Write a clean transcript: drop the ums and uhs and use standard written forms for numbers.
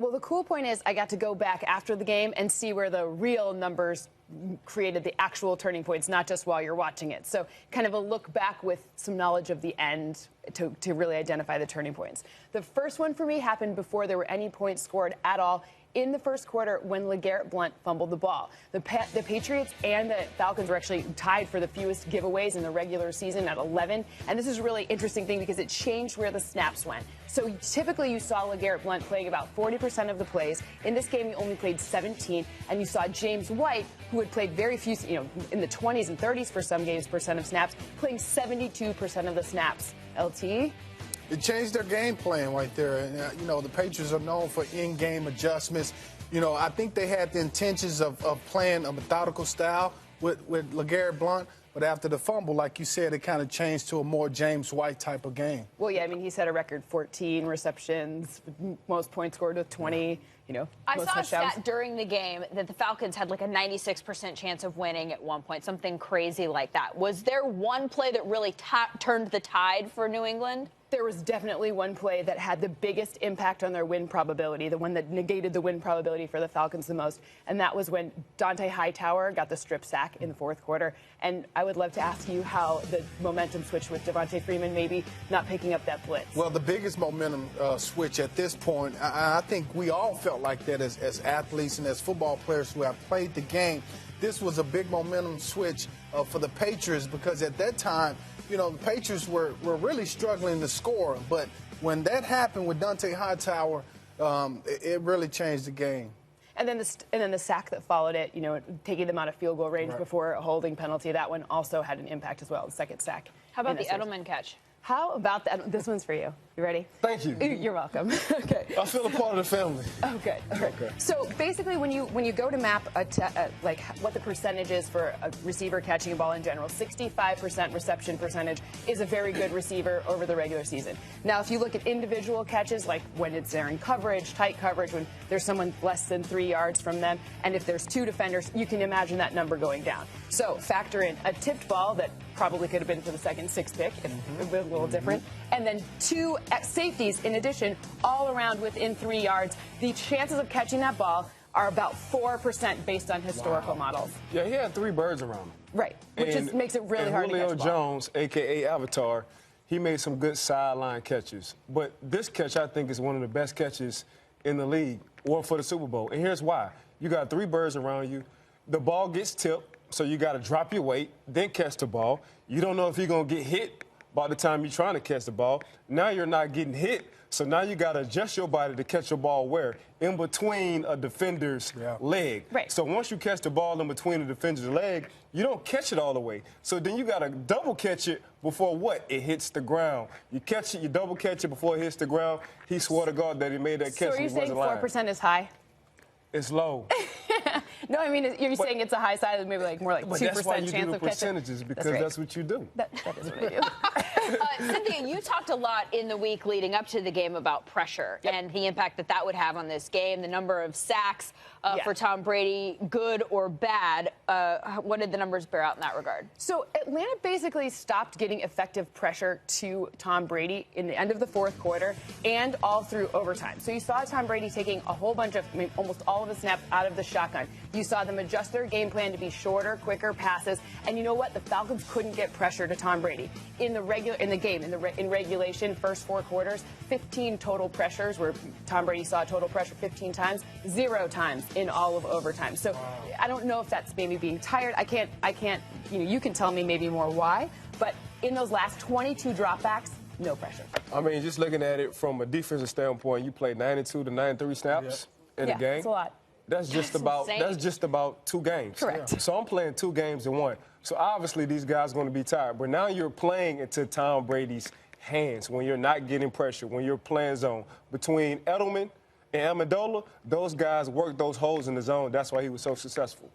Well, the cool point is I got to go back after the game and see where the real numbers created the actual turning points, not just while you're watching it. So kind of a look back with some knowledge of the end to really identify the turning points. The first one for me happened before there were any points scored at all in the first quarter when LeGarrette Blount fumbled the ball. The Patriots and the Falcons were actually tied for the fewest giveaways in the regular season at 11. And this is a really interesting thing because it changed where the snaps went. So typically you saw LeGarrette Blount playing about 40% of the plays. In this game, he only played 17. And you saw James White, who had played very few, in the 20s and 30s for some games, percent of snaps, playing 72% of the snaps. LT? It changed their game plan right there. And, the Patriots are known for in-game adjustments. I think they had the intentions of playing a methodical style with LeGarrette Blount. But after the fumble, like you said, it kind of changed to a more James White type of game. Well, yeah, I mean, he set a record 14 receptions, most points scored with 20, I most saw touchdowns. a stat during the game that the Falcons had like a 96% chance of winning at one point, something crazy like that. Was there one play that really turned the tide for New England? There was definitely one play that had the biggest impact on their win probability, the one that negated the win probability for the Falcons the most, and that was when Dont'a Hightower got the strip sack in the fourth quarter. And I would love to ask you how the momentum switched with Devontae Freeman maybe not picking up that blitz. Well, the biggest momentum switch at this point, I think we all felt like that as athletes and as football players who have played the game. This was a big momentum switch for the Patriots because at that time, the Patriots were really struggling to score. But when that happened with Dont'a Hightower, it really changed the game. And then the sack that followed it, taking them out of field goal range before a holding penalty, that one also had an impact as well, the second sack. How about the Edelman catch? How about that? This one's for you. You ready? Thank you. You're welcome. Okay. I feel a part of the family. Okay. Okay. So basically, when you go to map like what the percentage is for a receiver catching a ball in general, 65% reception percentage is a very good receiver over the regular season. Now, if you look at individual catches, like when it's there in coverage, tight coverage, when there's someone less than 3 yards from them, and if there's two defenders, you can imagine that number going down. So factor in a tipped ball that probably could have been for the second 6 pick, if it was a little different, and then two safeties in addition, all around within 3 yards. The chances of catching that ball are about 4% based on historical models. Yeah, he had 3 birds around him. Right, which makes it really hard to catch the ball. Julio Jones, a.k.a. Avatar, he made some good sideline catches. But this catch, I think, is one of the best catches in the league or for the Super Bowl. And here's why. You got 3 birds around you. The ball gets tipped, so you got to drop your weight, then catch the ball. You don't know if you're going to get hit by the time you're trying to catch the ball. Now you're not getting hit, so now you got to adjust your body to catch your ball where? In between a defender's leg. Right. So once you catch the ball in between the defender's leg, you don't catch it all the way. So then you got to double catch it before what? It hits the ground. You catch it, you double catch it before it hits the ground. He swore to God that he made that catch. So are you saying 4% is high? It's low. No, I mean, you're saying it's a high side, maybe more like 2% chance of catching. That's why you do the percentages, because that's what you do. That is what I do. Cynthia, you talked a lot in the week leading up to the game about pressure and the impact that would have on this game, the number of sacks for Tom Brady, good or bad. What did the numbers bear out in that regard? So Atlanta basically stopped getting effective pressure to Tom Brady in the end of the fourth quarter and all through overtime. So you saw Tom Brady taking a whole bunch of, almost all of the snaps out of the shotgun. You saw them adjust their game plan to be shorter, quicker passes. And you know what? The Falcons couldn't get pressure to Tom Brady. In regulation, first 4 quarters, 15 total pressures where Tom Brady saw total pressure 15 times, 0 times in all of overtime. So I don't know if that's maybe being tired. I can't, you can tell me maybe more why. But in those last 22 dropbacks, no pressure. I mean, just looking at it from a defensive standpoint, you played 92 to 93 snaps in a game. That's a lot. That's just about 2 games. Correct. So I'm playing 2 games in 1. So obviously these guys are going to be tired. But now you're playing into Tom Brady's hands when you're not getting pressure, when you're playing zone. Between Edelman and Amendola, those guys worked those holes in the zone. That's why he was so successful.